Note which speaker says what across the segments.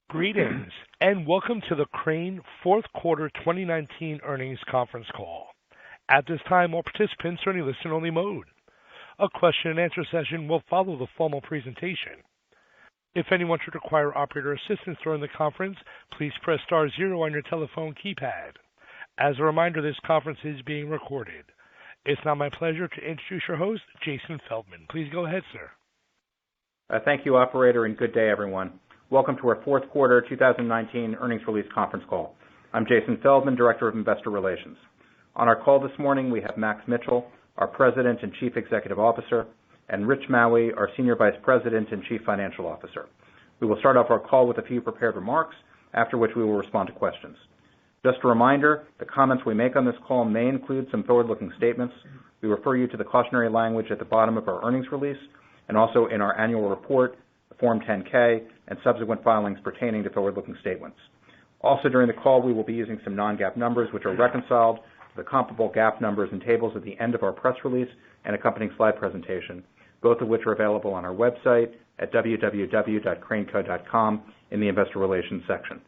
Speaker 1: Greetings, and welcome to the Crane fourth quarter 2019 earnings conference call. At this time, all participants are in listen-only mode. A question-and-answer session will follow the formal presentation. If anyone should require operator assistance during the conference, please press star zero on your telephone keypad. As a reminder, this conference is being recorded. It's now my pleasure to introduce your host, Jason Feldman. Please go ahead, sir.
Speaker 2: Thank you, operator, and good day, everyone. Welcome to our fourth quarter 2019 earnings release conference call. I'm Jason Feldman, Director of Investor Relations. On our call this morning, we have Max Mitchell, our President and Chief Executive Officer, and Rich Maue, our Senior Vice President and Chief Financial Officer. We will start off our call with a few prepared remarks, after which we will respond to questions. Just a reminder, the comments we make on this call may include some forward-looking statements. We refer you to the cautionary language at the bottom of our earnings release and also in our annual report, Form 10-K, and subsequent filings pertaining to forward-looking statements. Also during the call, we will be using some non-GAAP numbers which are reconciled to the comparable GAAP numbers and tables at the end of our press release and accompanying slide presentation, both of which are available on our website at www.craneco.com in the Investor Relations section.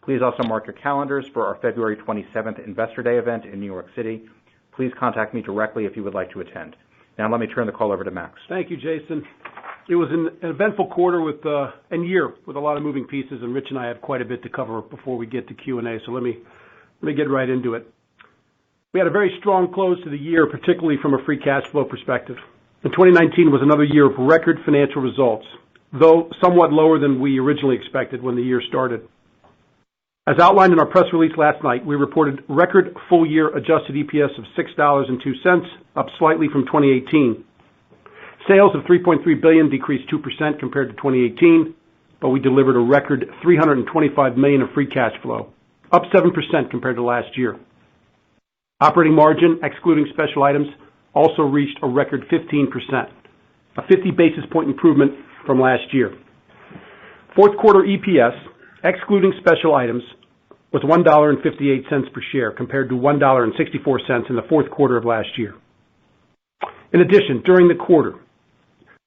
Speaker 2: Please also mark your calendars for our February 27th Investor Day event in New York City. Please contact me directly if you would like to attend. Now let me turn the call over to Max.
Speaker 3: Thank you, Jason. It was an eventful quarter and year with a lot of moving pieces, and Rich and I have quite a bit to cover before we get to Q&A, so let me get right into it. We had a very strong close to the year, particularly from a free cash flow perspective. And 2019 was another year of record financial results, though somewhat lower than we originally expected when the year started. As outlined in our press release last night, we reported record full-year adjusted EPS of $6.02, up slightly from 2018. Sales of $3.3 billion decreased 2% compared to 2018, but we delivered a record $325 million of free cash flow, up 7% compared to last year. Operating margin, excluding special items, also reached a record 15%, a 50 basis point improvement from last year. Fourth quarter EPS, excluding special items, was $1.58 per share compared to $1.64 in the fourth quarter of last year. In addition, during the quarter,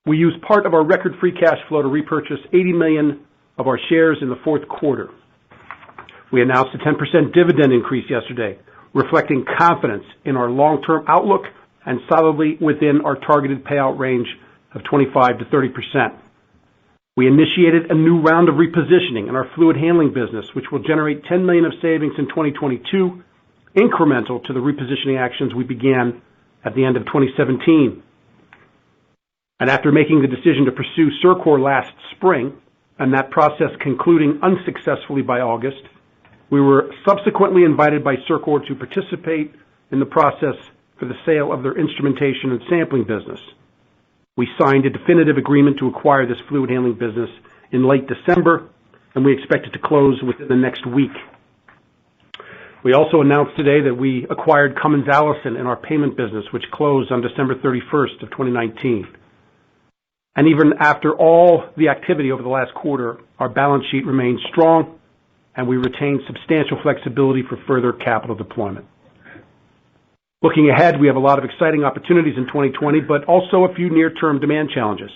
Speaker 3: we used part of our record free cash flow to repurchase 80 million of our shares in the fourth quarter. We announced a 10% dividend increase yesterday, reflecting confidence in our long-term outlook and solidly within our targeted payout range of 25 to 30%. We initiated a new round of repositioning in our fluid handling business, which will generate $10 million of savings in 2022, incremental to the repositioning actions we began at the end of 2017. And after making the decision to pursue CIRCOR last spring, and that process concluding unsuccessfully by August, we were subsequently invited by CIRCOR to participate in the process for the sale of their instrumentation and sampling business. We signed a definitive agreement to acquire this fluid handling business in late December, and we expect it to close within the next week. We also announced today that we acquired Cummins Allison in our payment business, which closed on December 31st of 2019. And even after all the activity over the last quarter, our balance sheet remains strong, and we retain substantial flexibility for further capital deployment. Looking ahead, we have a lot of exciting opportunities in 2020, but also a few near-term demand challenges.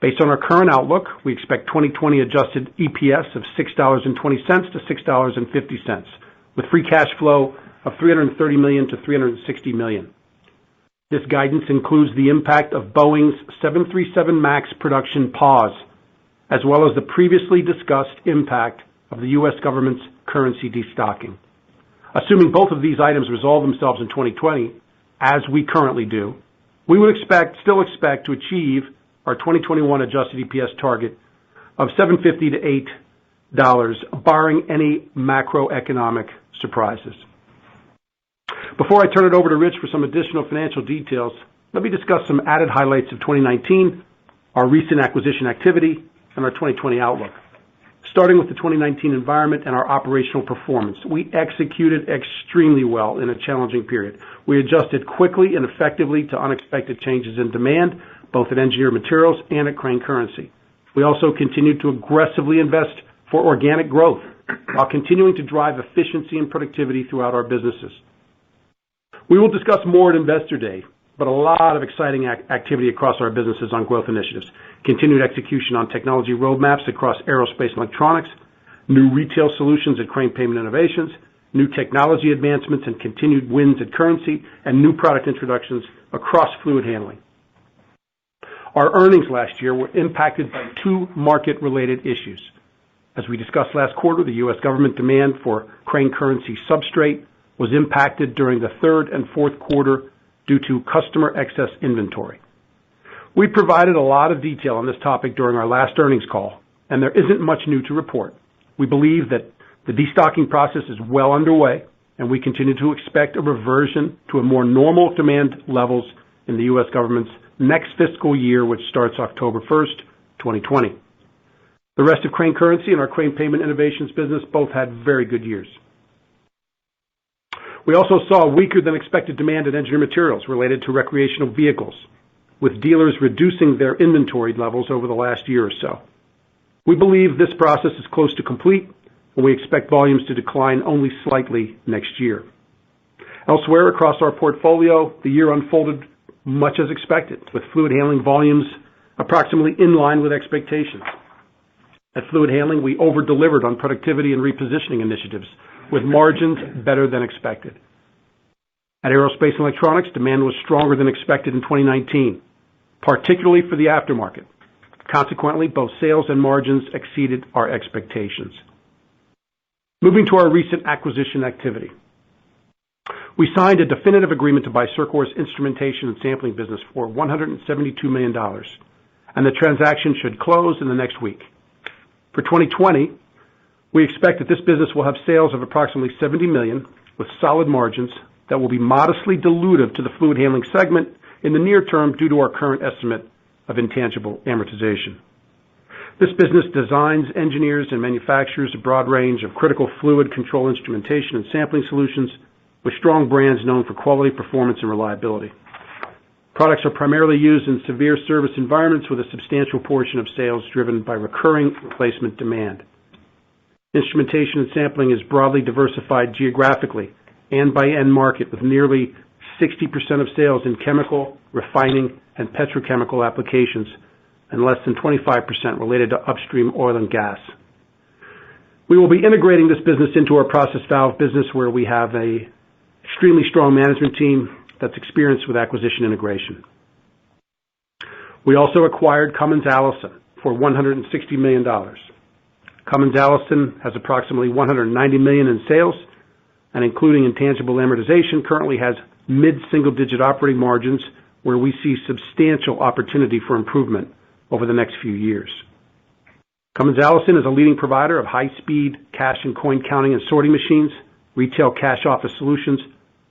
Speaker 3: Based on our current outlook, we expect 2020 adjusted EPS of $6.20 to $6.50, with free cash flow of $330 million to $360 million. This guidance includes the impact of Boeing's 737 MAX production pause, as well as the previously discussed impact of the U.S. government's currency destocking. Assuming both of these items resolve themselves in 2020, as we currently do, we would still expect to achieve our 2021 adjusted EPS target of $7.50 to $8, barring any macroeconomic surprises. Before I turn it over to Rich for some additional financial details, let me discuss some added highlights of 2019, our recent acquisition activity, and our 2020 outlook. Starting with the 2019 environment and our operational performance, we executed extremely well in a challenging period. We adjusted quickly and effectively to unexpected changes in demand, both at Engineered Materials and at Crane Currency. We also continued to aggressively invest for organic growth while continuing to drive efficiency and productivity throughout our businesses. We will discuss more at Investor Day, but a lot of exciting activity across our businesses on growth initiatives, continued execution on technology roadmaps across aerospace and electronics, new retail solutions at Crane Payment Innovations, new technology advancements and continued wins at Currency, and new product introductions across fluid handling. Our earnings last year were impacted by two market-related issues. As we discussed last quarter, the U.S. government demand for Crane Currency substrate was impacted during the third and fourth quarter due to customer excess inventory. We provided a lot of detail on this topic during our last earnings call, and there isn't much new to report. We believe that the destocking process is well underway, and we continue to expect a reversion to a more normal demand levels in the U.S. government's next fiscal year, which starts October 1st, 2020. The rest of Crane Currency and our Crane Payment Innovations business both had very good years. We also saw weaker than expected demand in engineered materials related to recreational vehicles, with dealers reducing their inventory levels over the last year or so. We believe this process is close to complete, and we expect volumes to decline only slightly next year. Elsewhere across our portfolio, the year unfolded much as expected, with fluid handling volumes approximately in line with expectations. At fluid handling, we over-delivered on productivity and repositioning initiatives, with margins better than expected. At Aerospace and Electronics, demand was stronger than expected in 2019, particularly for the aftermarket. Consequently, both sales and margins exceeded our expectations. Moving to our recent acquisition activity. We signed a definitive agreement to buy CIRCOR's instrumentation and sampling business for $172 million, and the transaction should close in the next week. For 2020, we expect that this business will have sales of approximately $70 million with solid margins that will be modestly dilutive to the fluid handling segment in the near term due to our current estimate of intangible amortization. This business designs, engineers, and manufactures a broad range of critical fluid control instrumentation and sampling solutions with strong brands known for quality, performance, and reliability. Products are primarily used in severe service environments with a substantial portion of sales driven by recurring replacement demand. Instrumentation and sampling is broadly diversified geographically and by end market, with nearly 60% of sales in chemical, refining, and petrochemical applications, and less than 25% related to upstream oil and gas. We will be integrating this business into our process valve business, where we have an extremely strong management team that's experienced with acquisition integration. We also acquired Cummins Allison for $160 million. Cummins Allison has approximately $190 million in sales, and including intangible amortization, currently has mid-single-digit operating margins, where we see substantial opportunity for improvement over the next few years. Cummins Allison is a leading provider of high-speed cash and coin counting and sorting machines, retail cash office solutions,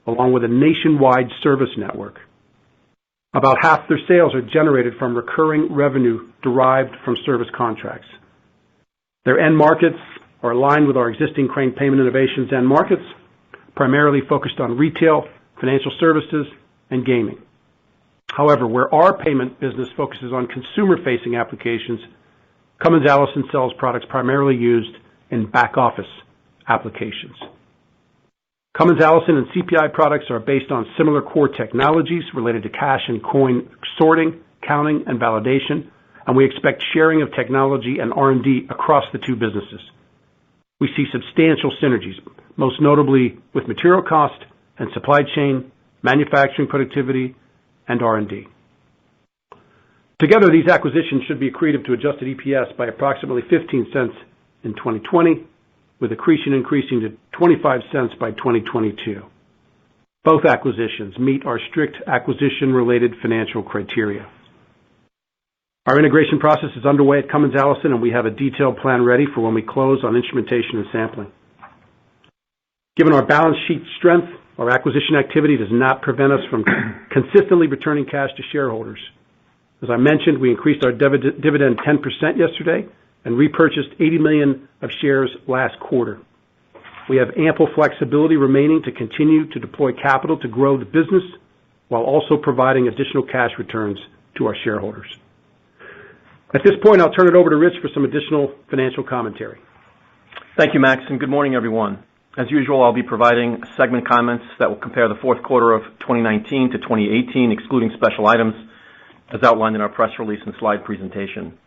Speaker 3: along with a nationwide service network. About half their sales are generated from recurring revenue derived from service contracts. Their end markets are aligned with our existing Crane Payment Innovations end markets, primarily focused on retail, financial services, and gaming. However, where our payment business focuses on consumer-facing applications, Cummins Allison sells products primarily used in back-office applications. Cummins Allison and CPI products are based on similar core technologies related to cash and coin sorting, counting, and validation, and we expect sharing of technology and R&D across the two businesses. We see substantial synergies, most notably with material cost and supply chain, manufacturing productivity, and R&D. Together, these acquisitions should be accretive to adjusted EPS by approximately 15 cents in 2020, with accretion increasing to 25 cents by 2022. Both acquisitions meet our strict acquisition-related financial criteria. Our integration process is underway at Cummins Allison, and we have a detailed plan ready for when we close on instrumentation and sampling. Given our balance sheet strength, our acquisition activity does not prevent us from consistently returning cash to shareholders. As I mentioned, we increased our dividend 10% yesterday and repurchased 80 million of shares last quarter. We have ample flexibility remaining to continue to deploy capital to grow the business while also providing additional cash returns to our shareholders. At this point, I'll turn it over to Rich for some additional financial commentary.
Speaker 4: Thank you, Max, and good morning, everyone. As usual, I'll be providing segment comments that will compare the fourth quarter of 2019 to 2018, excluding special items, as outlined in our press release and slide presentation.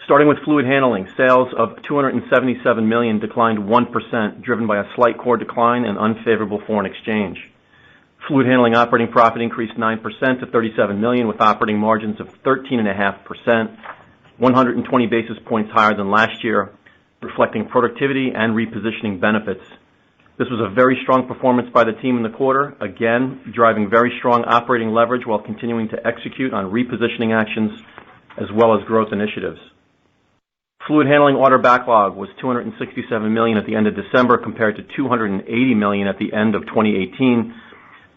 Speaker 4: Starting with fluid handling, sales of $277 million declined 1%, driven by a slight core decline and unfavorable foreign exchange. Fluid handling operating profit increased 9% to $37 million, with operating margins of 13.5%, 120 basis points higher than last year, reflecting productivity and repositioning benefits. This was a very strong performance by the team in the quarter, again, driving very strong operating leverage while continuing to execute on repositioning actions as well as growth initiatives. Fluid handling order backlog was $267 million at the end of December compared to $280 million at the end of 2018,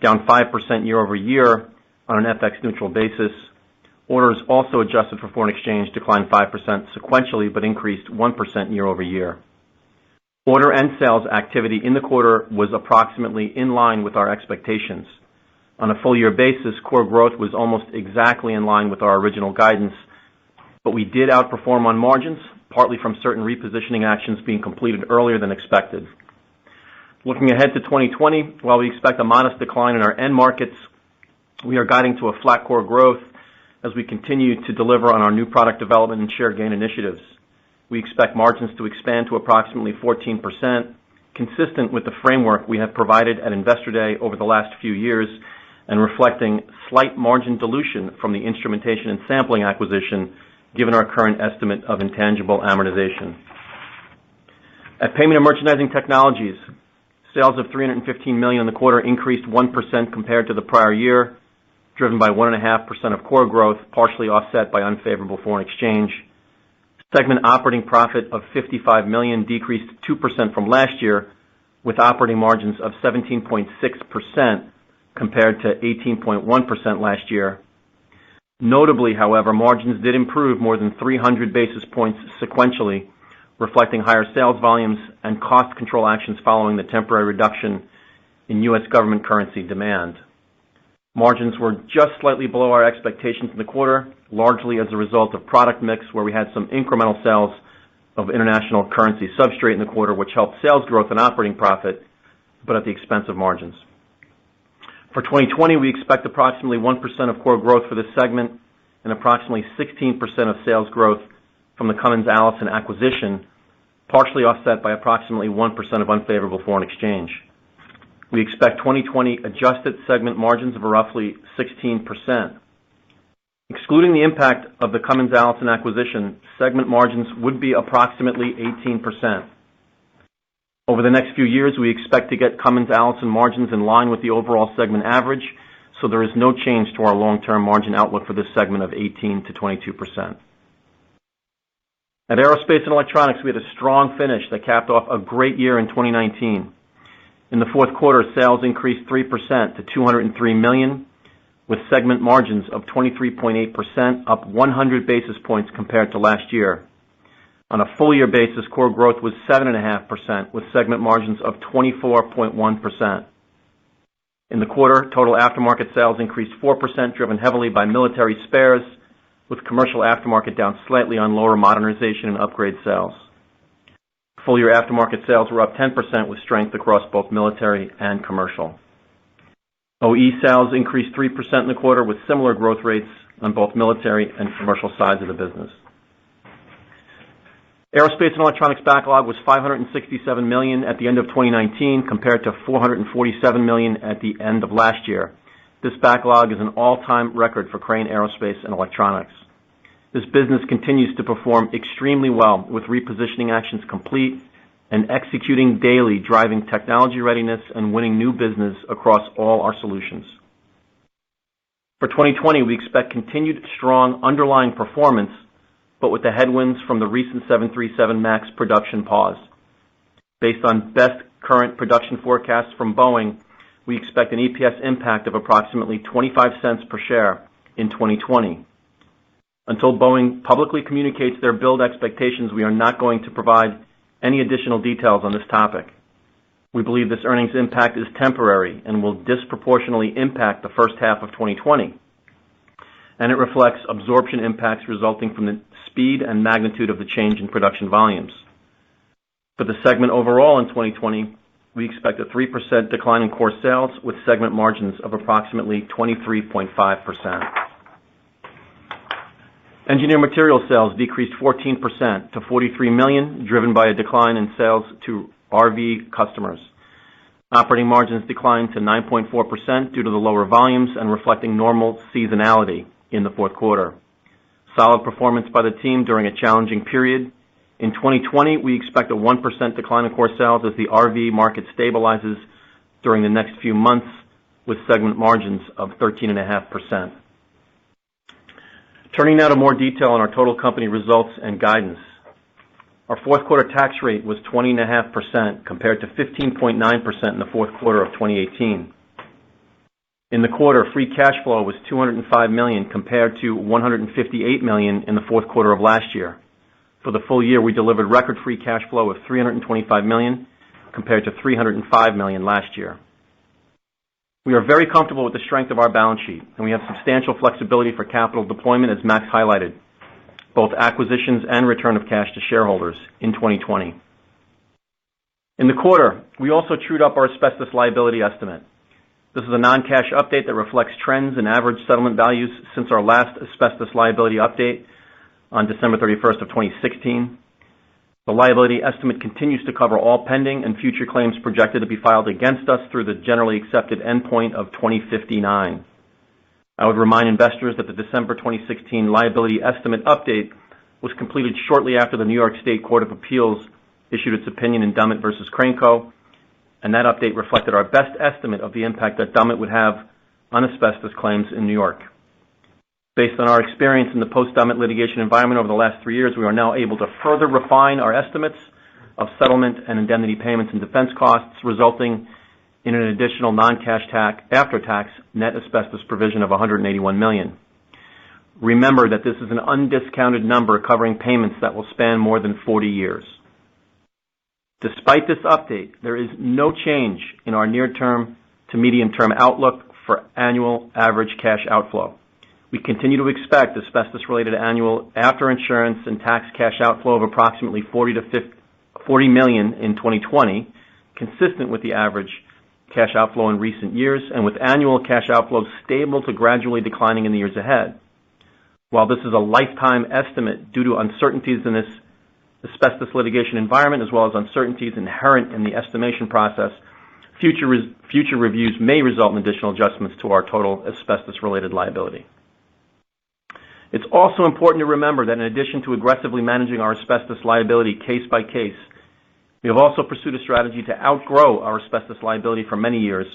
Speaker 4: down 5% year over year on an FX neutral basis. Orders also adjusted for foreign exchange declined 5% sequentially but increased 1% year over year. Order and sales activity in the quarter was approximately in line with our expectations. On a full year basis, core growth was almost exactly in line with our original guidance, but we did outperform on margins, partly from certain repositioning actions being completed earlier than expected. Looking ahead to 2020, while we expect a modest decline in our end markets, we are guiding to a flat core growth as we continue to deliver on our new product development and share gain initiatives. We expect margins to expand to approximately 14%, consistent with the framework we have provided at Investor Day over the last few years and reflecting slight margin dilution from the instrumentation and sampling acquisition given our current estimate of intangible amortization. At Payment and Merchandising Technologies, sales of $315 million in the quarter increased 1% compared to the prior year, driven by 1.5% of core growth, partially offset by unfavorable foreign exchange. Segment operating profit of $55 million decreased 2% from last year, with operating margins of 17.6% compared to 18.1% last year. Notably, however, margins did improve more than 300 basis points sequentially, reflecting higher sales volumes and cost control actions following the temporary reduction in U.S. government currency demand. Margins were just slightly below our expectations in the quarter, largely as a result of product mix where we had some incremental sales of international currency substrate in the quarter, which helped sales growth and operating profit, but at the expense of margins. For 2020, we expect approximately 1% of core growth for this segment and approximately 16% of sales growth from the Cummins Allison acquisition, partially offset by approximately 1% of unfavorable foreign exchange. We expect 2020 adjusted segment margins of roughly 16%. Excluding the impact of the Cummins Allison acquisition, segment margins would be approximately 18%. Over the next few years, we expect to get Cummins Allison margins in line with the overall segment average, so there is no change to our long-term margin outlook for this segment of 18 to 22%. At Aerospace and Electronics, we had a strong finish that capped off a great year in 2019. In the fourth quarter, sales increased 3% to $203 million, with segment margins of 23.8%, up 100 basis points compared to last year. On a full year basis, core growth was 7.5%, with segment margins of 24.1%. In the quarter, total aftermarket sales increased 4%, driven heavily by military spares, with commercial aftermarket down slightly on lower modernization and upgrade sales. Full year aftermarket sales were up 10% with strength across both military and commercial. OE sales increased 3% in the quarter with similar growth rates on both military and commercial sides of the business. Aerospace and Electronics backlog was $567 million at the end of 2019 compared to $447 million at the end of last year. This backlog is an all-time record for Crane Aerospace and Electronics. This business continues to perform extremely well with repositioning actions complete and executing daily, driving technology readiness and winning new business across all our solutions. For 2020, we expect continued strong underlying performance, but with the headwinds from the recent 737 MAX production pause. Based on best current production forecasts from Boeing, we expect an EPS impact of approximately 25 cents per share in 2020. Until Boeing publicly communicates their build expectations, we are not going to provide any additional details on this topic. We believe this earnings impact is temporary and will disproportionately impact the first half of 2020, and it reflects absorption impacts resulting from the speed and magnitude of the change in production volumes. For the segment overall in 2020, we expect a 3% decline in core sales with segment margins of approximately 23.5%. Engineered Materials sales decreased 14% to $43 million, driven by a decline in sales to RV customers. Operating margins declined to 9.4% due to the lower volumes and reflecting normal seasonality in the fourth quarter. Solid performance by the team during a challenging period. In 2020, we expect a 1% decline in core sales as the RV market stabilizes during the next few months, with segment margins of 13.5%. Turning now to more detail on our total company results and guidance. Our fourth quarter tax rate was 20.5% compared to 15.9% in the fourth quarter of 2018. In the quarter, free cash flow was $205 million compared to $158 million in the fourth quarter of last year. For the full year, we delivered record free cash flow of $325 million compared to $305 million last year. We are very comfortable with the strength of our balance sheet, and we have substantial flexibility for capital deployment, as Max highlighted, both acquisitions and return of cash to shareholders in 2020. In the quarter, we also trued up our asbestos liability estimate. This is a non-cash update that reflects trends in average settlement values since our last asbestos liability update on December 31st of 2016. The liability estimate continues to cover all pending and future claims projected to be filed against us through the generally accepted endpoint of 2059. I would remind investors that the December 2016 liability estimate update was completed shortly after the New York State Court of Appeals issued its opinion in Dummett v. Crane Co., and that update reflected our best estimate of the impact that Dummett would have on asbestos claims in New York. Based on our experience in the post-Dummett litigation environment over the last 3 years, we are now able to further refine our estimates of settlement and indemnity payments and defense costs, resulting in an additional non-cash after-tax net asbestos provision of $181 million. Remember that this is an undiscounted number covering payments that will span more than 40 years. Despite this update, there is no change in our near-term to medium-term outlook for annual average cash outflow. We continue to expect asbestos-related annual after-insurance and tax cash outflow of approximately $40 million in 2020, consistent with the average cash outflow in recent years, and with annual cash outflows stable to gradually declining in the years ahead. While this is a lifetime estimate due to uncertainties in this asbestos litigation environment, as well as uncertainties inherent in the estimation process, future reviews may result in additional adjustments to our total asbestos-related liability. It's also important to remember that in addition to aggressively managing our asbestos liability case by case, we have also pursued a strategy to outgrow our asbestos liability for many years,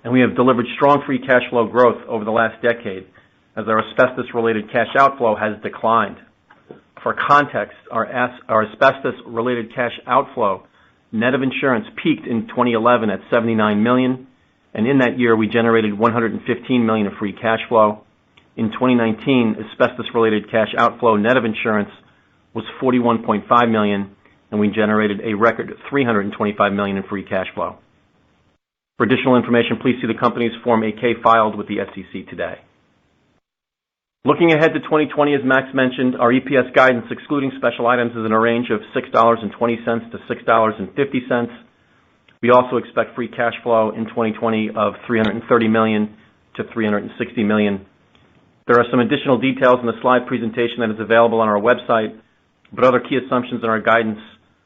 Speaker 4: and we have delivered strong free cash flow growth over the last decade as our asbestos-related cash outflow has declined. For context, our asbestos-related cash outflow, net of insurance, peaked in 2011 at $79 million, and in that year we generated $115 million of free cash flow. In 2019, asbestos-related cash outflow net of insurance was $41.5 million, and we generated a record $325 million in free cash flow. For additional information, please see the company's Form 8-K filed with the SEC today. Looking ahead to 2020, as Max mentioned, our EPS guidance, excluding special items, is in a range of $6.20 to $6.50. We also expect free cash flow in 2020 of $330 million to $360 million. There are some additional details in the slide presentation that is available on our website, but other key assumptions in our guidance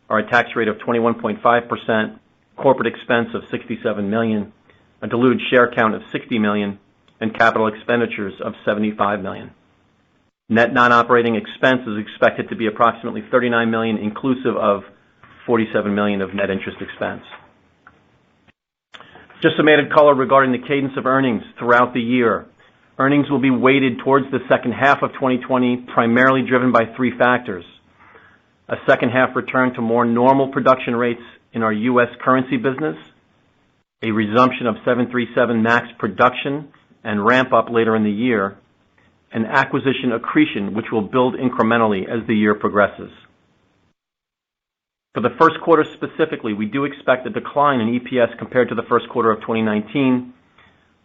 Speaker 4: are a tax rate of 21.5%, corporate expense of $67 million, a diluted share count of 60 million, and capital expenditures of $75 million. Net non-operating expense is expected to be approximately $39 million, inclusive of $47 million of net interest expense. Just some added color regarding the cadence of earnings throughout the year. Earnings will be weighted towards the second half of 2020, primarily driven by three factors: a second half return to more normal production rates in our U.S. currency business, a resumption of 737 MAX production and ramp up later in the year, and acquisition accretion, which will build incrementally as the year progresses. For the first quarter specifically, we do expect a decline in EPS compared to the first quarter of 2019,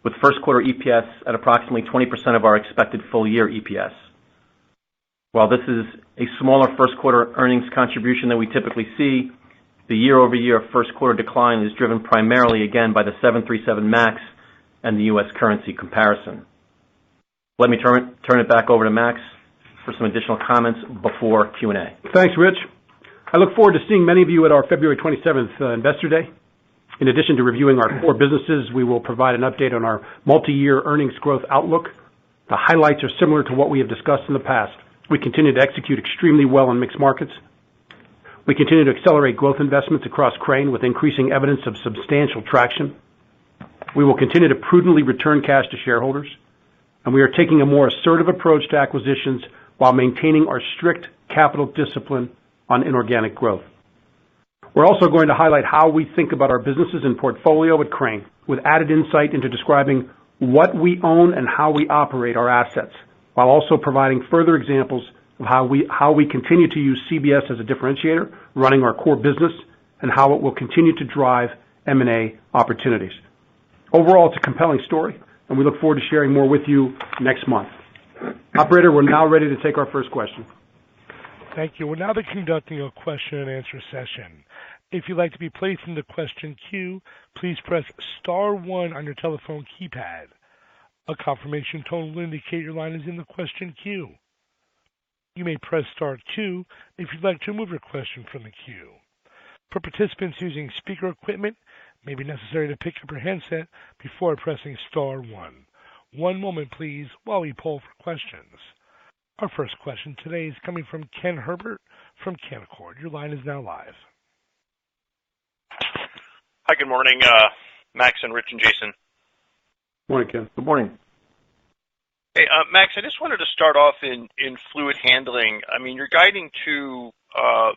Speaker 4: with first quarter EPS at approximately 20% of our expected full year EPS. While this is a smaller first quarter earnings contribution than we typically see, the year-over-year first quarter decline is driven primarily again by the 737 MAX and the U.S. currency comparison. Let me turn it back over to Max for some additional comments before Q&A.
Speaker 3: Thanks, Rich. I look forward to seeing many of you at our February 27th Investor Day. In addition to reviewing our core businesses, we will provide an update on our multi-year earnings growth outlook. The highlights are similar to what we have discussed in the past. We continue to execute extremely well in mixed markets. We continue to accelerate growth investments across Crane with increasing evidence of substantial traction. We will continue to prudently return cash to shareholders, and we are taking a more assertive approach to acquisitions while maintaining our strict capital discipline on inorganic growth. We're also going to highlight how we think about our businesses and portfolio at Crane, with added insight into describing what we own and how we operate our assets, while also providing further examples of how we continue to use CBS as a differentiator, running our core business, and how it will continue to drive M&A opportunities. Overall, it's a compelling story, and we look forward to sharing more with you next month. Operator, we're now ready to take our first question.
Speaker 1: Thank you. We're now conducting a question and answer session. If you'd like to be placed in the question queue, please press star 1 on your telephone keypad. A confirmation tone will indicate your line is in the question queue. You may press star 2 if you'd like to remove your question from the queue. For participants using speaker equipment, it may be necessary to pick up your handset before pressing star 1. One moment, please, while we poll for questions. Our first question today is coming from Ken Herbert from Canaccord. Your line is now live.
Speaker 5: Hi, good morning, Max and Rich and Jason.
Speaker 3: Morning, Ken.
Speaker 4: Good morning.
Speaker 5: Hey, Max, I just wanted to start off in fluid handling. I mean, you're guiding to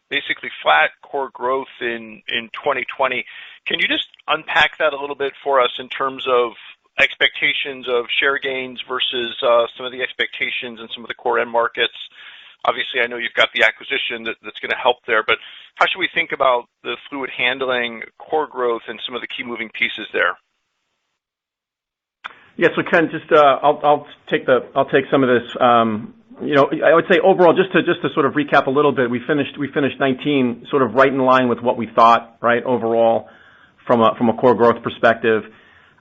Speaker 5: basically flat core growth in 2020. Can you just unpack that a little bit for us in terms of expectations of share gains versus some of the expectations in some of the core end markets? Obviously, I know you've got the acquisition that's going to help there, but how should we think about the fluid handling core growth and some of the key moving pieces there?
Speaker 4: Yeah, so Ken, just I'll take some of this. I would say overall, just to sort of recap a little bit, we finished 19 sort of right in line with what we thought, right, overall from a core growth perspective.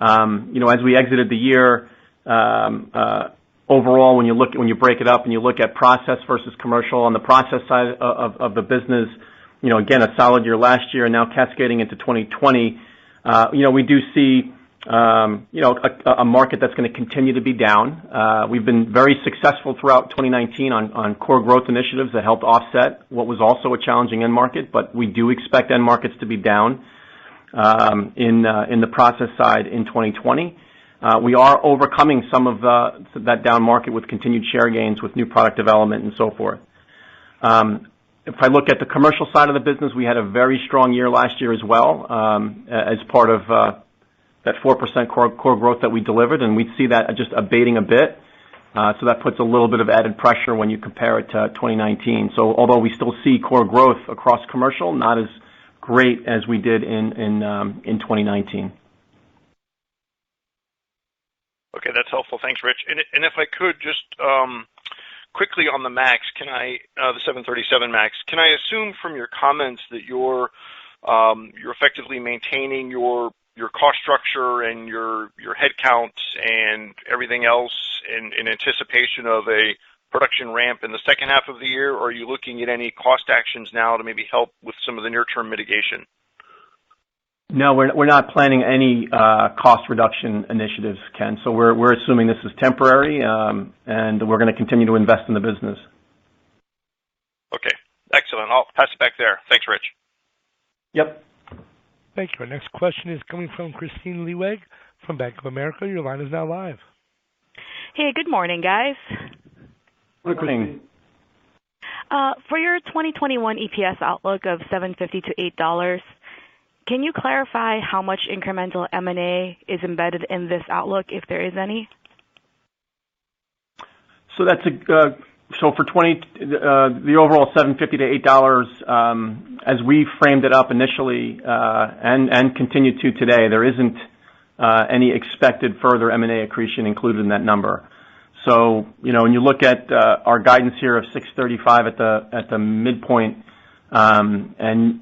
Speaker 4: As we exited the year, overall, when you break it up and you look at process versus commercial, on the process side of the business, again, a solid year last year and now cascading into 2020, we do see, a market that's going to continue to be down. We've been very successful throughout 2019 on core growth initiatives that helped offset what was also a challenging end market, but we do expect end markets to be down in the process side in 2020. We are overcoming some of that down market with continued share gains with new product development and so forth. If I look at the commercial side of the business, we had a very strong year last year as well, as part of that 4% core growth that we delivered, and we see that just abating a bit. So that puts a little bit of added pressure when you compare it to 2019. So although we still see core growth across commercial, not as great as we did in 2019.
Speaker 5: Okay, that's helpful. Thanks, Rich. And if I could just quickly on the Max, the 737 Max, can I assume from your comments that you're effectively maintaining your cost structure and your headcount and everything else in anticipation of a production ramp in the second half of the year, or are you looking at any cost actions now to maybe help with some of the near-term mitigation?
Speaker 4: No, we're not planning any cost reduction initiatives, Ken. So we're assuming this is temporary, and we're going to continue to invest in the business.
Speaker 5: Okay, excellent. I'll pass it back there. Thanks, Rich.
Speaker 4: Yep.
Speaker 1: Thank you. Our next question is coming from Kristine Liwag from Bank of America. Your line is now live.
Speaker 6: Hey, good morning, guys.
Speaker 4: Good morning.
Speaker 6: For your 2021 EPS outlook of $7.50 to $8, can you clarify how much incremental M&A is embedded in this outlook, if there is any?
Speaker 4: So that's so for the overall $7.50 to $8, as we framed it up initially and continue to today, there isn't any expected further M&A accretion included in that number. So when you look at our guidance here of $6.35 at the midpoint, and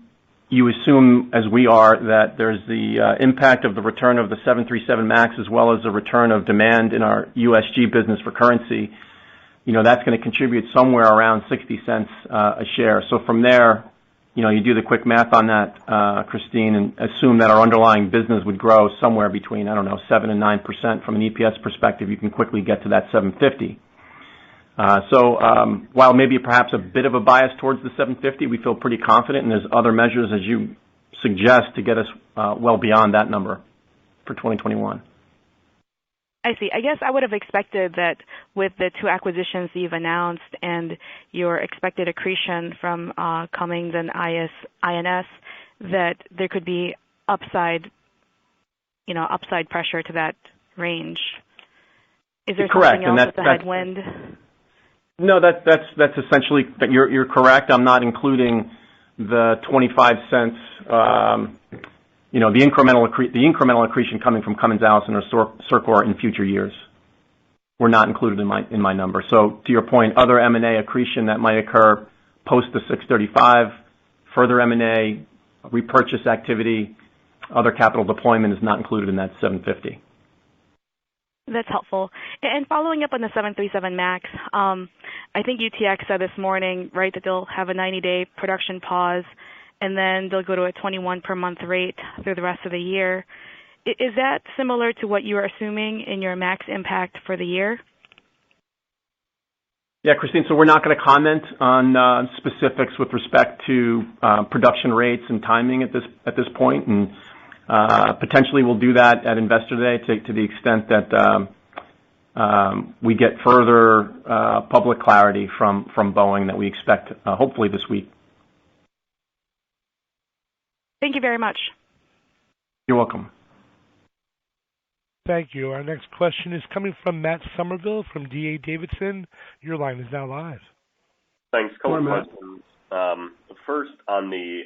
Speaker 4: you assume, as we are, that there's the impact of the return of the 737 MAX as well as the return of demand in our USG business for currency. that's going to contribute somewhere around 60 cents a share. So from there, you do the quick math on that, Christine, and assume that our underlying business would grow somewhere between, 7 and 9% from an EPS perspective. You can quickly get to that 750. So while maybe perhaps a bit of a bias towards the 750, we feel pretty confident, and there's other measures, as you suggest, to get us well beyond that number for 2021.
Speaker 6: I see. I guess I would have expected that with the two acquisitions you've announced and your expected accretion from Cummins and INS, that there could be upside pressure to that range. Is there
Speaker 4: correct,
Speaker 6: something else that's a headwind?
Speaker 4: No, that's essentially, you're correct. I'm not including the 25 cents, the incremental accretion coming from Cummins Allison or CIRCOR in future years. Were not included in my number. So to your point, other M&A accretion that might occur post the 635, further M&A, repurchase activity, other capital deployment is not included in that 750.
Speaker 6: That's helpful. And following up on the 737 MAX, I think UTX said this morning, right, that they'll have a 90-day production pause, and then they'll go to a 21 per month rate through the rest of the year. Is that similar to what you are assuming in your MAX impact for the year?
Speaker 4: Yeah, Christine, so we're not going to comment on specifics with respect to production rates and timing at this point, and potentially we'll do that at Investor Day to the extent that we get further public clarity from Boeing that we expect hopefully this week.
Speaker 6: Thank you very much.
Speaker 4: You're welcome.
Speaker 1: Thank you. Our next question is coming from Matt Somerville from D.A. Davidson. Your line is now live.
Speaker 7: Thanks. Couple of questions. First, on the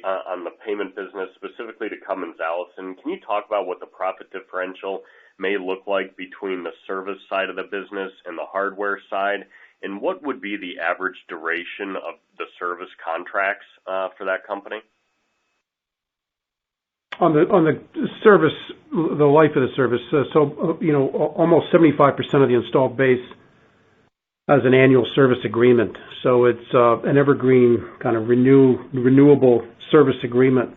Speaker 7: payment business, specifically to Cummins Allison, can you talk about what the profit differential may look like between the service side of the business and the hardware side, and what would be the average duration of the service contracts for that company?
Speaker 3: On the service, the life of the service, almost 75% of the installed base has an annual service agreement. So it's an evergreen kind of renewable service agreement.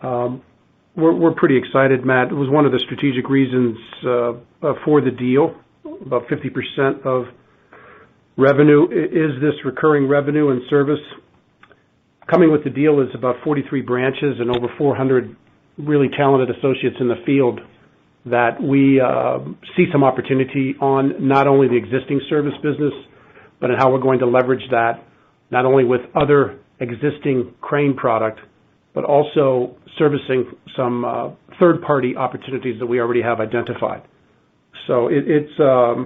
Speaker 3: We're pretty excited, Matt. It was one of the strategic reasons for the deal. About 50% of revenue is this recurring revenue and service. Coming with the deal is about 43 branches and over 400 really talented associates in the field that we see some opportunity on not only the existing service business, but in how we're going to leverage that, not only with other existing Crane product, but also servicing some third-party opportunities that we already have identified. So it's a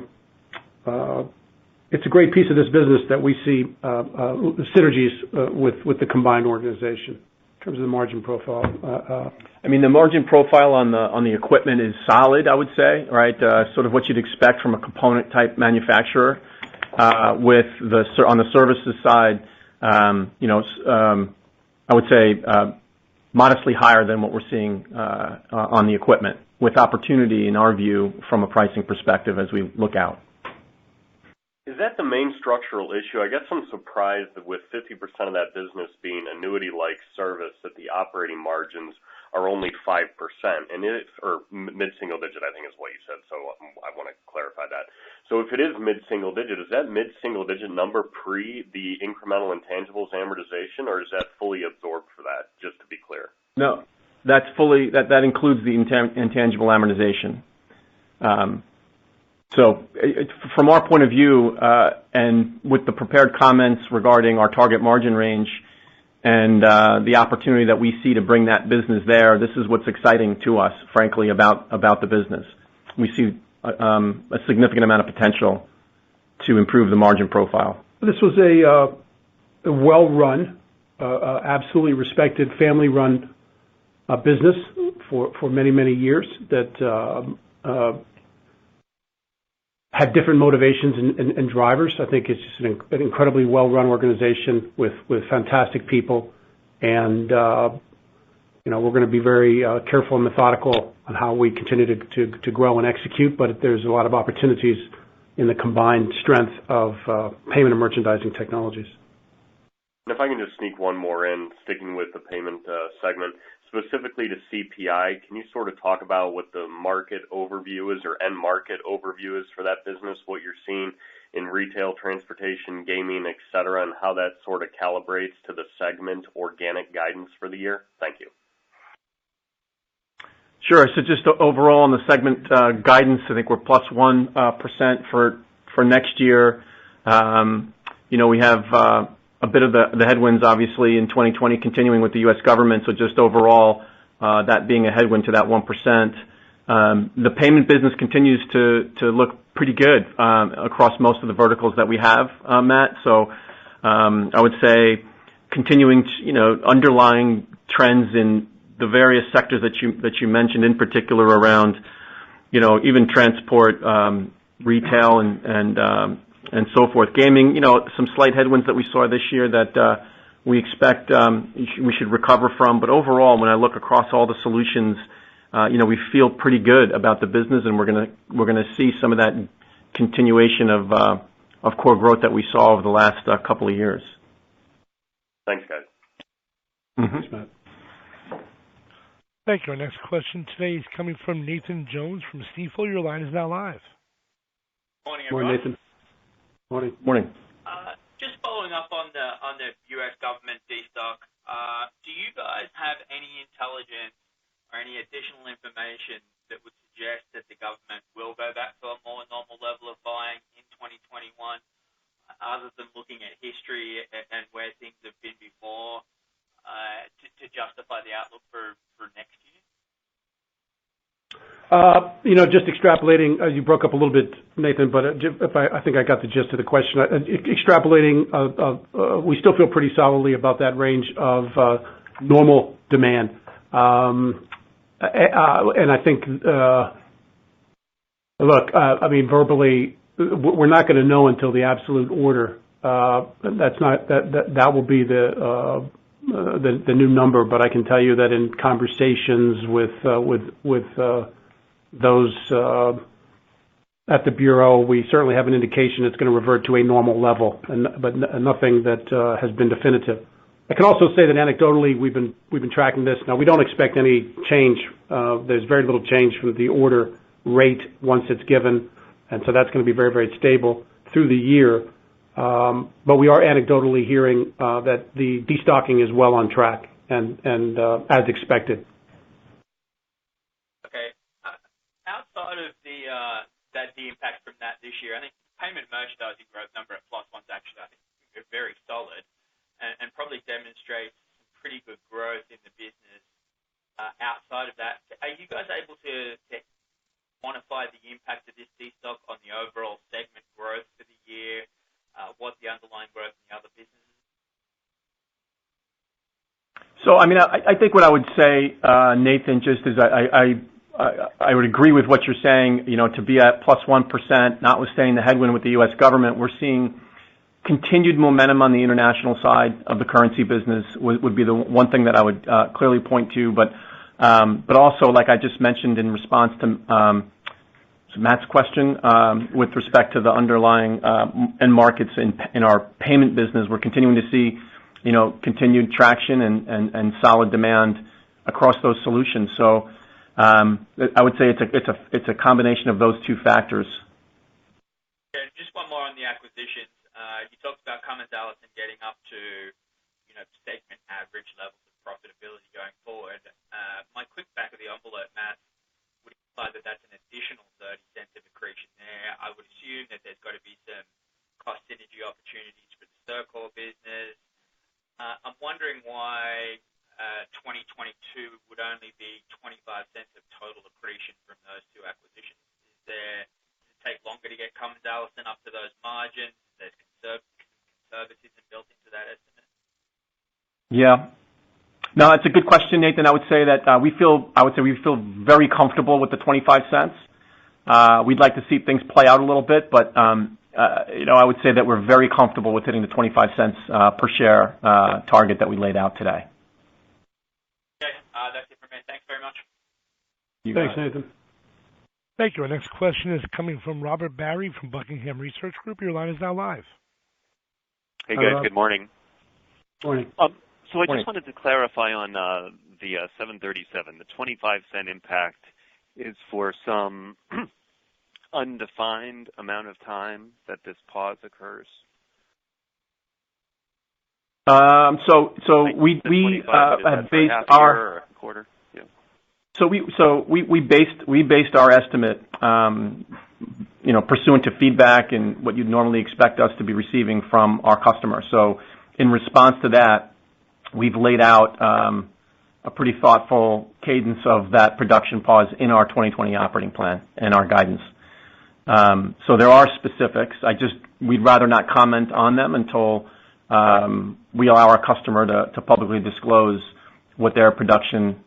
Speaker 3: great piece of this business that we see synergies with the combined organization. In terms of the margin profile,
Speaker 4: the margin profile on the equipment is solid, I would say, right? Sort of what you'd expect from a component type manufacturer. On the services side, I would say modestly higher than what we're seeing on the equipment, with opportunity in our view from a pricing perspective as we look out.
Speaker 7: Is that the main structural issue? I guess I'm surprised that with 50% of that business being annuity-like service, that the operating margins are only 5%, or mid-single digit, I think is what you said. So I want to clarify that. So if it is mid-single digit, is that mid-single digit number pre the incremental intangibles amortization, or is that fully absorbed for that? Just to be clear.
Speaker 4: No, that's fully that includes the intangible amortization. So from our point of view, and with the prepared comments regarding our target margin range and the opportunity that we see to bring that business there, this is what's exciting to us, frankly, about the business. We see a significant amount of potential to improve the margin profile.
Speaker 3: This was a well-run, absolutely respected, family-run business for many, many years that had different motivations and drivers. I think it's just an incredibly well-run organization with fantastic people, and we're going to be very careful and methodical on how we continue to grow and execute. But there's a lot of opportunities in the combined strength of payment and merchandising technologies.
Speaker 7: And if I can just sneak one more in, sticking with the payment segment, specifically to CPI, can you sort of talk about what the market overview is or end market overview is for that business, what you're seeing in retail, transportation, gaming, et cetera, and how that sort of calibrates to the segment organic guidance for the year? Thank you.
Speaker 4: Sure. So just overall on the segment guidance, I think we're plus 1% for next year. We have a bit of the headwinds, obviously, in 2020 continuing with the U.S. government, so just overall that being a headwind to that 1%. The payment business continues to look pretty good across most of the verticals that we have, Matt. So I would say continuing, underlying trends in the various sectors that you mentioned, in particular around, even transport, retail, and so forth. Gaming, some slight headwinds that we saw this year that we expect we should recover from. But overall, when I look across all the solutions, we feel pretty good about the business, and we're gonna see some of that continuation of core growth that we saw over the last couple of years.
Speaker 7: Thanks, guys.
Speaker 4: Mm-hmm.
Speaker 3: Thanks, Matt.
Speaker 1: Thank you. Our next question today is coming from Nathan Jones from Stifel. Your line is now live.
Speaker 8: Morning, everyone.
Speaker 3: Morning, Nathan. Morning.
Speaker 4: Morning.
Speaker 8: Just following up on the U.S. government destock, do you guys have any intelligence or any additional information that would suggest that the government will go back to a more normal level of buying in 2021, other than looking at history and where things have been before, to justify the outlook for next year?
Speaker 3: Just extrapolating, you broke up a little bit, Nathan, but I think I got the gist of the question. Extrapolating, we still feel pretty solidly about that range of normal demand. And I think, verbally, we're not going to know until the absolute order. That will be the new number. But I can tell you that in conversations with those at the Bureau, we certainly have an indication it's going to revert to a normal level, but nothing that has been definitive. I can also say that anecdotally we've been tracking this. Now we don't expect any change. There's very little change from the order rate once it's given, and so that's going to be very, very stable through the year. But we are anecdotally hearing that the destocking is well on track and as expected.
Speaker 8: Okay. Outside of the impact from that this year, I think payment merchandising growth number at +1 is actually, I think, very solid and probably demonstrates pretty good growth in the business. Outside of that, are you guys able to quantify the impact of this destock on the overall segment growth for the year? What the underlying growth in the other businesses?
Speaker 4: So, I think what I would say, Nathan, just is I would agree with what you're saying. To be at +1%, notwithstanding the headwind with the U.S. government, we're seeing continued momentum on the international side of the currency business. Would be the one thing that I would clearly point to. But also, like I just mentioned in response to Matt's question, with respect to the underlying end markets in our payment business, we're continuing to see, continued traction and solid demand across those solutions. So I would say it's a combination of those two factors.
Speaker 8: Yeah, just one more on the acquisitions. You talked about Cummins Allison getting up to, segment average levels of profitability going forward. My quick back of the envelope math would imply that that's an additional 30 cents of accretion there. I would assume that there's got to be some cost synergy opportunities for the CIRCOR business. I'm wondering why 2022 would only be 25 cents of total accretion from those two acquisitions. Does it take longer to get Cummins Allison up to those margins? There's conservatism built into that estimate?
Speaker 4: Yeah. No, it's a good question, Nathan. I would say we feel very comfortable with the 25 cents. We'd like to see things play out a little bit, but I would say that we're very comfortable with hitting the 25 cents per share target that we laid out today.
Speaker 8: Okay, that's it for me. Thanks very much.
Speaker 3: Thanks, Nathan.
Speaker 1: Thank you. Our next question is coming from Robert Barry from Buckingham Research Group. Your line is now live.
Speaker 9: Hey, guys. Good morning.
Speaker 3: Morning.
Speaker 9: So I just wanted to clarify on the 737. The 25-cent impact is for some undefined amount of time that this pause occurs?
Speaker 3: So we
Speaker 9: have based our quarter. Yeah.
Speaker 4: So we based our estimate, pursuant to feedback and what you'd normally expect us to be receiving from our customers. So in response to that, we've laid out a pretty thoughtful cadence of that production pause in our 2020 operating plan and our guidance. So there are specifics. We'd rather not comment on them until we allow our customer to publicly disclose what their production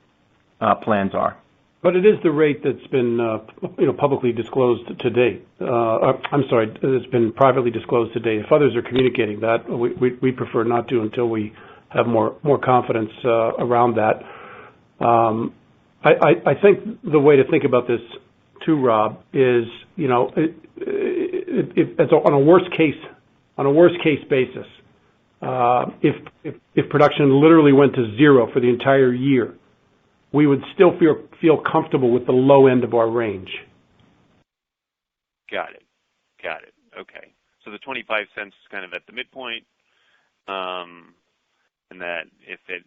Speaker 4: plans are.
Speaker 3: But it is the rate that's been publicly disclosed to date. It's been privately disclosed to date. If others are communicating that, we prefer not to until we have more confidence around that. I think the way to think about this too, Rob, is it's on a worst case basis. If production literally went to zero for the entire year, we would still feel comfortable with the low end of our range.
Speaker 9: Got it. Okay. So the 25 cents is kind of at the midpoint, and that if it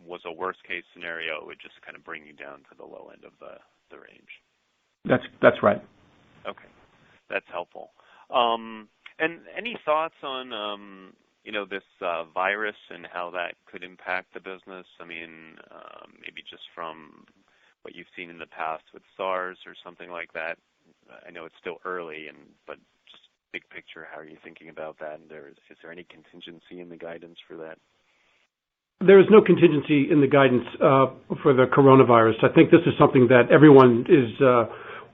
Speaker 9: was a worst case scenario, it would just kind of bring you down to the low end of the range.
Speaker 4: That's right.
Speaker 9: Okay, that's helpful. And any thoughts on this virus and how that could impact the business? I mean, maybe just from what you've seen in the past with SARS or something like that. I know it's still early, but just big picture, how are you thinking about that? And is there any contingency in the guidance for that?
Speaker 3: There is no contingency in the guidance for the coronavirus. I think this is something that everyone is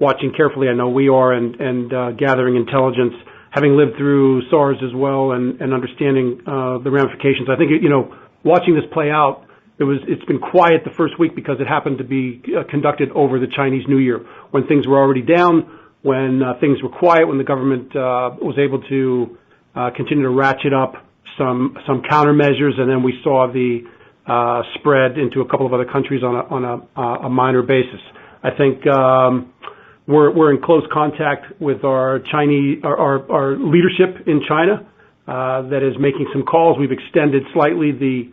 Speaker 3: watching carefully. I know we are, and gathering intelligence, having lived through SARS as well, and understanding the ramifications. I think watching this play out, it's been quiet the first week because it happened to be conducted over the Chinese New Year, when things were already down, when things were quiet, when the government was able to continue to ratchet up some countermeasures, and then we saw the spread into a couple of other countries on a minor basis. I think we're in close contact with our leadership in China that is making some calls. We've extended slightly the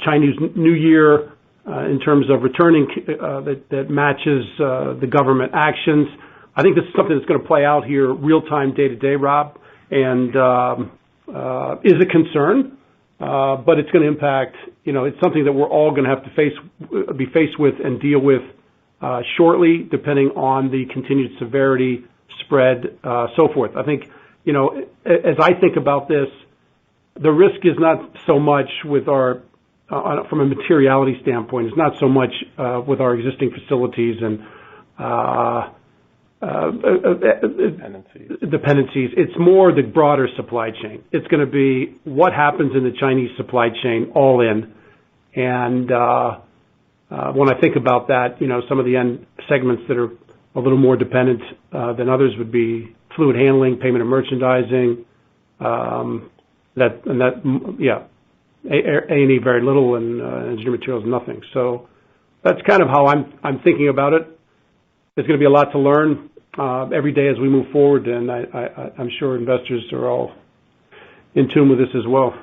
Speaker 3: Chinese New Year in terms of returning that matches the government actions. I think this is something that's going to play out here real time, day to day, Rob, and is a concern, but it's going to impact. It's something that we're all going to have to be faced with and deal with shortly, depending on the continued severity, spread, so forth. I think, as I think about this, the risk is not so much with from a materiality standpoint, it's not so much with our existing facilities and dependencies. It's more the broader supply chain. It's going to be what happens in the Chinese supply chain all in. And when I think about that, some of the end segments that are a little more dependent than others would be fluid handling, payment and merchandising, A&E very little, and engineering materials nothing. So that's kind of how I'm thinking about it. There's going to be a lot to learn every day as we move forward, and I'm sure investors are all in tune with this as well.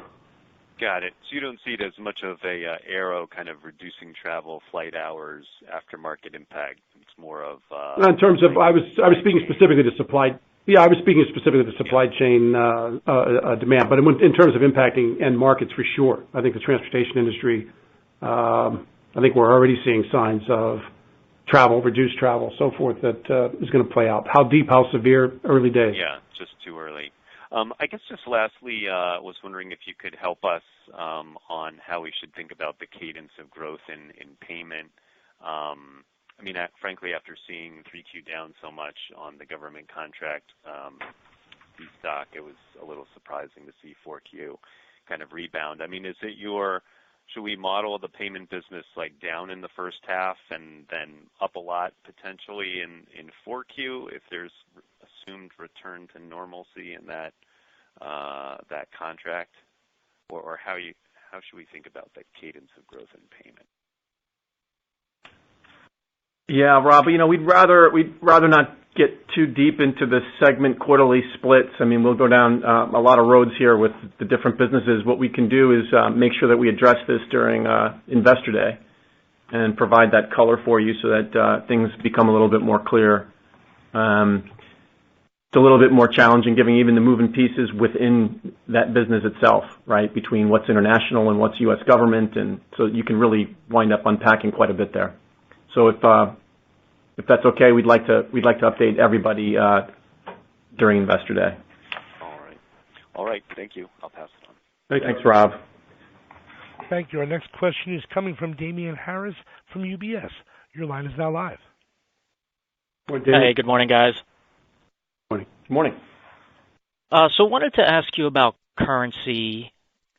Speaker 9: Got it. So you don't see it as much of a arrow kind of reducing travel, flight hours, aftermarket impact. It's more of
Speaker 3: in terms of I was speaking specifically to supply. Yeah, I was speaking specifically to supply chain demand, but in terms of impacting end markets, for sure. I think the transportation industry. I think we're already seeing signs of reduced travel, so forth, that is going to play out. How deep, how severe? Early days.
Speaker 9: Yeah, just too early. I guess just lastly, was wondering if you could help us on how we should think about the cadence of growth in payment. I mean, frankly, after seeing 3Q down so much on the government contract stock, it was a little surprising to see 4Q kind of rebound. I mean, is it your should we model the payment business like down in the first half and then up a lot potentially in 4Q if there's assumed return to normalcy in that contract, or how should we think about the cadence of growth in payment?
Speaker 4: Yeah, Rob, we'd rather not get too deep into the segment quarterly splits. I mean, we'll go down a lot of roads here with the different businesses. What we can do is make sure that we address this during Investor Day and provide that color for you so that things become a little bit more clear. It's a little bit more challenging giving even the moving pieces within that business itself, right, between what's international and what's U.S. government, and so you can really wind up unpacking quite a bit there. So if that's okay, we'd like to update everybody during Investor Day.
Speaker 9: All right. Thank you. I'll pass it on.
Speaker 4: Thanks, Rob.
Speaker 1: Thank you. Our next question is coming from Damian Harris from UBS. Your line is now live.
Speaker 10: Hey, good morning, guys.
Speaker 4: Good morning.
Speaker 10: So wanted to ask you about currency,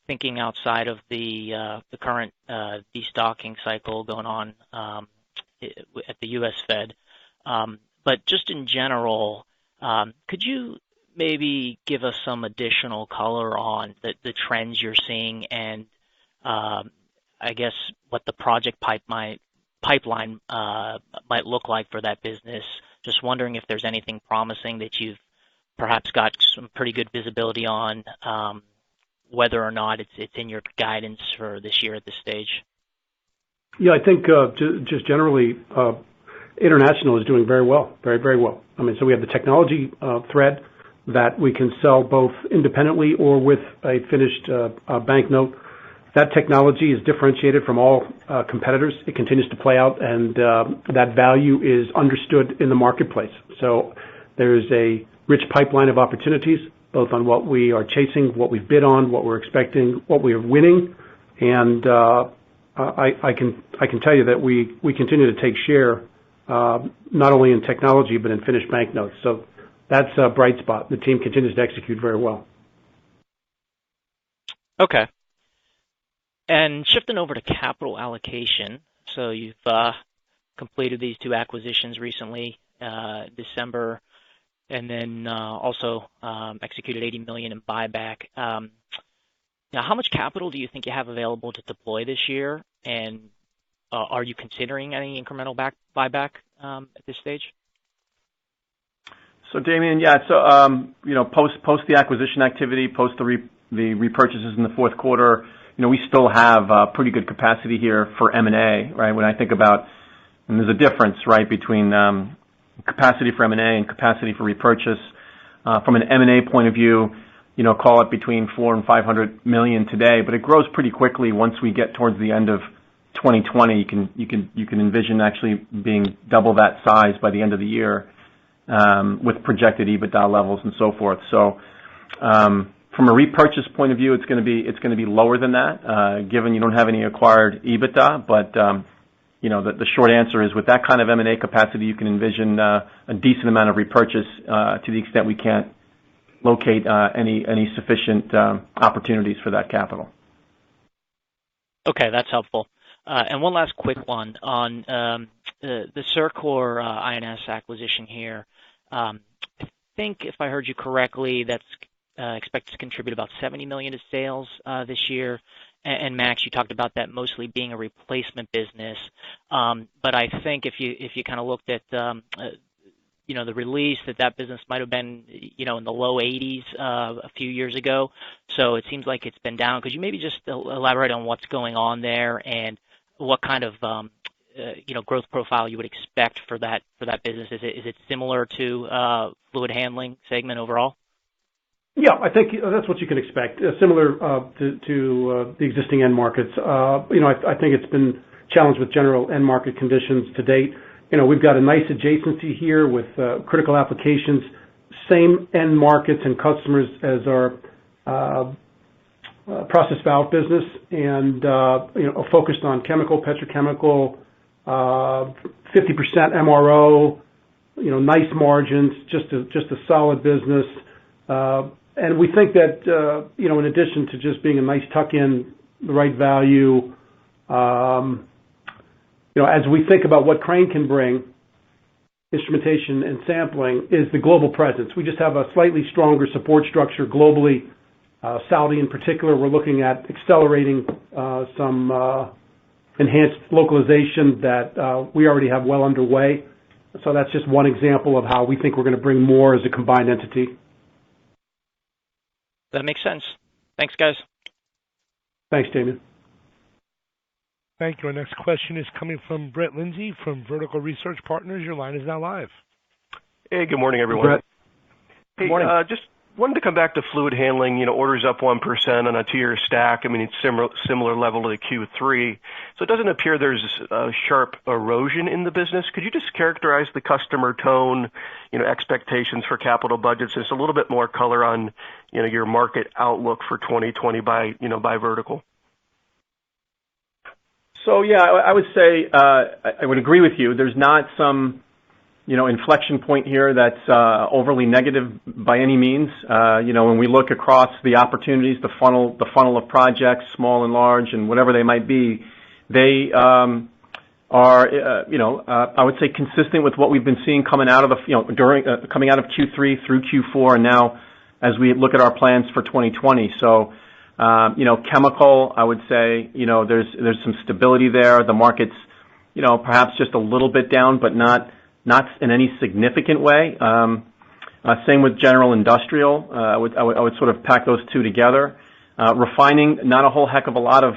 Speaker 10: thinking outside of the current destocking cycle going on at the U.S. Fed. But just in general, could you maybe give us some additional color on the trends you're seeing and I guess what the project pipeline might look like for that business? Just wondering if there's anything promising that you've perhaps got some pretty good visibility on, whether or not it's in your guidance for this year at this stage.
Speaker 3: Yeah, I think just generally, international is doing very well, very, very well. I mean, so we have the technology thread that we can sell both independently or with a finished banknote. That technology is differentiated from all competitors. It continues to play out, and that value is understood in the marketplace. So there is a rich pipeline of opportunities, both on what we are chasing, what we've bid on, what we're expecting, what we are winning, and I can tell you that we continue to take share, not only in technology but in finished banknotes. So that's a bright spot. The team continues to execute very well.
Speaker 10: Okay. And shifting over to capital allocation, so you've completed these two acquisitions recently, December, and then also executed $80 million in buyback. Now, how much capital do you think you have available to deploy this year, and are you considering any incremental buyback at this stage?
Speaker 4: So, Damian, yeah, so post the acquisition activity, post the repurchases in the fourth quarter, we still have pretty good capacity here for M&A, right? When I think about, and there's a difference, right, between capacity for M&A and capacity for repurchase. From an M&A point of view, call it between $400 and $500 million today, but it grows pretty quickly once we get towards the end of 2020. You can envision actually being double that size by the end of the year with projected EBITDA levels and so forth. So. From a repurchase point of view, it's going to be lower than that, given you don't have any acquired EBITDA. But the short answer is, with that kind of M&A capacity, you can envision a decent amount of repurchase to the extent we can't locate any sufficient opportunities for that capital.
Speaker 10: Okay, that's helpful. And one last quick one on the CIRCOR INS acquisition here. I think, if I heard you correctly, that's expected to contribute about $70 million to sales this year. And Max, you talked about that mostly being a replacement business. But I think if you kind of looked at the release, that business might have been in the low 80s a few years ago. So it seems like it's been down. Could you maybe just elaborate on what's going on there and what kind of growth profile you would expect for that business? Is it similar to fluid handling segment overall?
Speaker 3: Yeah, I think that's what you can expect. Similar to the existing end markets. I think it's been challenged with general end market conditions to date. We've got a nice adjacency here with critical applications, same end markets and customers as our process valve business, and focused on chemical, petrochemical, 50% MRO, nice margins, just a solid business. And we think that, in addition to just being a nice tuck-in, the right value, As we think about what Crane can bring, instrumentation and sampling, is the global presence. We just have a slightly stronger support structure globally. Saudi in particular, we're looking at accelerating some enhanced localization that we already have well underway. So that's just one example of how we think we're going to bring more as a combined entity.
Speaker 10: That makes sense. Thanks, guys.
Speaker 3: Thanks, Damien.
Speaker 1: Thank you. Our next question is coming from Brett Lindsey from Vertical Research Partners. Your line is now live.
Speaker 11: Hey, good morning, everyone.
Speaker 3: Brett.
Speaker 11: Hey,
Speaker 3: good morning.
Speaker 11: Just wanted to come back to fluid handling. Orders up 1% on a two-year stack. I mean, it's similar level to the Q3. So it doesn't appear there's a sharp erosion in the business. Could you just characterize the customer tone, expectations for capital budgets? Just a little bit more color on, your market outlook for 2020 by vertical.
Speaker 4: So yeah, I would say I would agree with you. There's not some inflection point here that's overly negative by any means. When we look across the opportunities, the funnel of projects, small and large, and whatever they might be, they are I would say consistent with what we've been seeing coming out of coming out of Q3 through Q4, and now as we look at our plans for 2020. So. Chemical, I would say, there's some stability there. The market's, perhaps just a little bit down, but not in any significant way. Same with general industrial. I would sort of pack those two together. Refining, not a whole heck of a lot of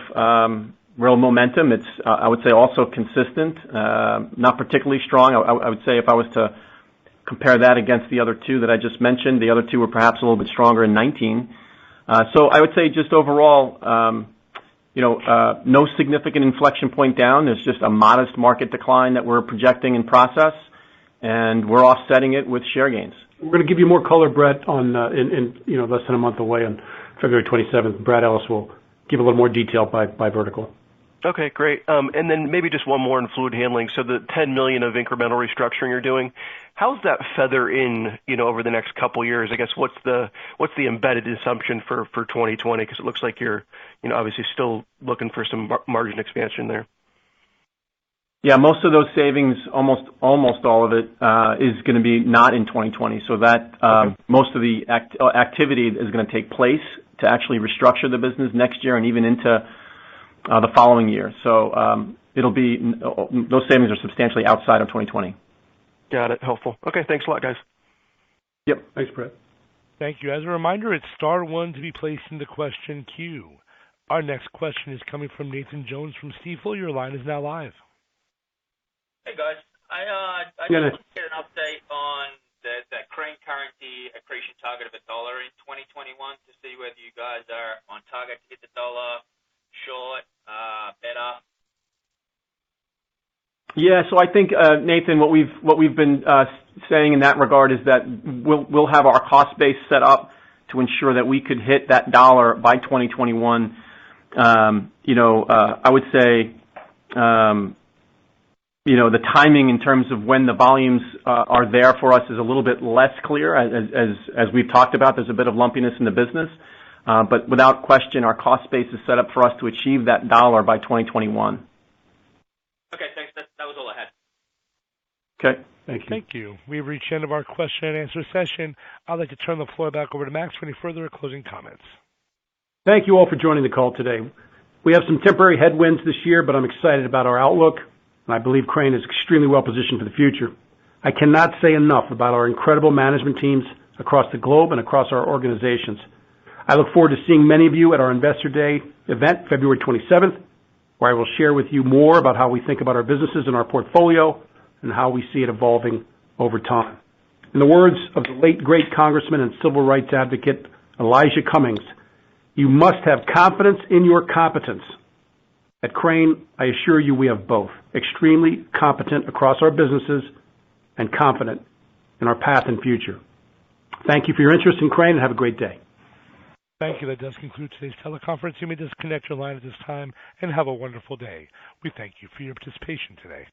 Speaker 4: real momentum. It's, I would say, also consistent, not particularly strong. I would say if I was to compare that against the other two that I just mentioned, the other two were perhaps a little bit stronger in 19. So I would say just overall, no significant inflection point down. There's just a modest market decline that we're projecting in process, and we're offsetting it with share gains.
Speaker 3: We're going to give you more color, Brett, on in less than a month away on February 27th. Brad Ellis will give a little more detail by vertical.
Speaker 11: Okay, great. And then maybe just one more in fluid handling. So the $10 million of incremental restructuring you're doing, how's that feather in, over the next couple of years? I guess what's the embedded assumption for 2020? Because it looks like you're, obviously still looking for some margin expansion there.
Speaker 4: Yeah, most of those savings, almost all of it, is going to be not in 2020. So that most of the activity is going to take place to actually restructure the business next year and even into the following year. So it'll be those savings are substantially outside of 2020.
Speaker 11: Got it. Helpful. Okay, thanks a lot, guys.
Speaker 3: Yep. Thanks, Brett.
Speaker 1: Thank you. As a reminder, it's star one to be placed in the question queue. Our next question is coming from Nathan Jones from Stifel. Your line is now live.
Speaker 8: Hey, guys. I just want to get an update on the Crane currency accretion target of $1 in 2021 to see whether you guys are on target to hit the $1, short, better.
Speaker 4: Yeah, so I think Nathan, what we've been saying in that regard is that we'll have our cost base set up to ensure that we could hit that $1 by 2021. I would say, the timing in terms of when the volumes are there for us is a little bit less clear. As we've talked about, there's a bit of lumpiness in the business. But without question, our cost base is set up for us to achieve that $1 by 2021.
Speaker 8: Okay, thanks. That was all I had.
Speaker 4: Okay.
Speaker 3: Thank you.
Speaker 1: Thank you. We've reached the end of our question and answer session. I'd like to turn the floor back over to Max for any further closing comments.
Speaker 3: Thank you all for joining the call today. We have some temporary headwinds this year, but I'm excited about our outlook, and I believe Crane is extremely well positioned for the future. I cannot say enough about our incredible management teams across the globe and across our organizations. I look forward to seeing many of you at our Investor Day event, February 27th, where I will share with you more about how we think about our businesses and our portfolio and how we see it evolving over time. In the words of the late great Congressman and civil rights advocate Elijah Cummings, you must have confidence in your competence. At Crane, I assure you we have both, extremely competent across our businesses and confident in our path and future. Thank you for your interest in Crane and have a great day.
Speaker 1: Thank you. That does conclude today's teleconference. You may disconnect your line at this time and have a wonderful day. We thank you for your participation today.